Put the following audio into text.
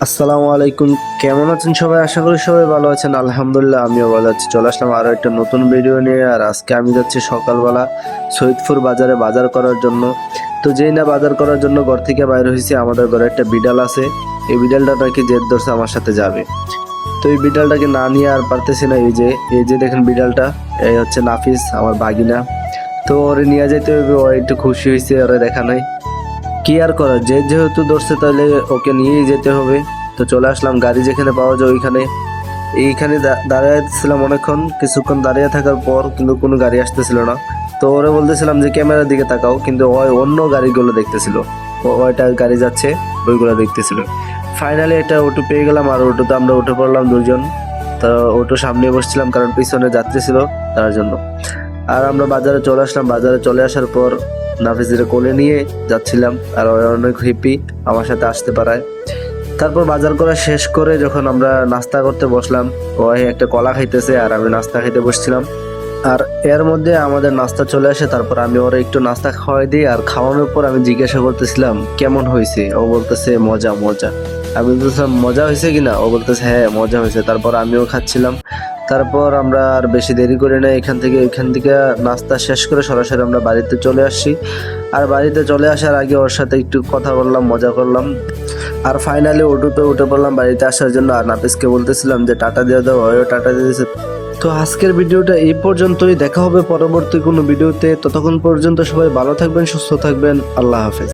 আসসালামু আলাইকুম। কেমন আছেন সবাই? আশা করি সবাই ভালো আছেন। আলহামদুলিল্লাহ আমিও ভালো আছি। চলে আসলাম আরো একটা নতুন ভিডিও নিয়ে। আর আজকে আমি যাচ্ছি সকালবেলা সৈয়দপুর বাজারে বাজার করার জন্য। তো যেই না বাজার করার জন্য ঘর থেকে বাইর হয়েছি, আমাদের ঘরে একটা বিড়াল আছে। এই বিড়ালটা নাকি জেদ ধরছে আমার সাথে যাবে। তো এই বিড়ালটাকে না নিয়ে আর পারতেছি না। এই যে দেখেন বিড়ালটা, এই হচ্ছে নাফিস, আমার বাগিনা। তো ওরে নিয়ে যাইতে হবে, ও একটু খুশি হয়েছে, ওরে দেখা নাই। কি আর করার, যেহেতু ধরছে তাহলে ওকে নিয়েই যেতে হবে। তো চলে আসলাম, গাড়ি যেখানে পাওয়া যায় এইখানে দাঁড়িয়েছিলাম অনেকক্ষণ। কিছুক্ষণ দাঁড়িয়ে থাকার পর কিন্তু কোনো গাড়ি আসতেছিল না। তো ওরে বলতেছিলাম যে ক্যামেরার দিকে তাকাও, কিন্তু ওই অন্য গাড়িগুলো দেখতেছিল। ওইটা গাড়ি যাচ্ছে, ওইগুলো দেখতেছিল। ফাইনালি একটা অটো পেয়ে গেলাম, আর অটোতে আমরা উঠে পড়লাম দুজন। তো অটো সামনে বসছিলাম কারণ পিছনে যাত্রী ছিল, তার জন্য। আর আমরা বাজারে চলে আসলাম। বাজারে চলে আসার পর নাফিসের কোলে নিয়ে যাচ্ছিলাম, আর ও অনেক হ্যাপি আমার সাথে আসতে পারায়। তারপর বাজার করা শেষ করে যখন আমরা নাস্তা করতে বসলাম, ও একটা কলা খাইতেছে আর আমি নাস্তা খাইতে বসছিলাম। আর এর মধ্যে আমাদের নাস্তা চলে আসে। তারপর আমি ওরা একটু নাস্তা খাওয়াই দিই, আর খাওয়ানোর পর আমি জিজ্ঞাসা করতেছিলাম কেমন হয়েছে। ও বলতেছে মজা মজা। আমি বলতেছিলাম মজা হয়েছে কিনা, ও বলতেছে হ্যাঁ মজা হয়েছে। তারপর আমিও খাচ্ছিলাম। তারপর আমরা আর বেশি দেরি করি না, এখান থেকে নাস্তা শেষ করে সরাসরি আমরা বাড়িতে চলে আসছি। আর বাড়িতে চলে আসার আগে ওর সাথে একটু কথা বললাম, মজা করলাম। আর ফাইনালি অটোতে উঠে পড়লাম বাড়িতে আসার জন্য। আর নাফিসকে বলতেছিলাম যে টাটা দিয়ে দাও, ওও টাটা দিয়ে দিয়েছে। তো আজকের ভিডিওটা এই পর্যন্তই। দেখা হবে পরবর্তী কোনো ভিডিওতে। ততক্ষণ পর্যন্ত সবাই ভালো থাকবেন, সুস্থ থাকবেন। আল্লাহ হাফেজ।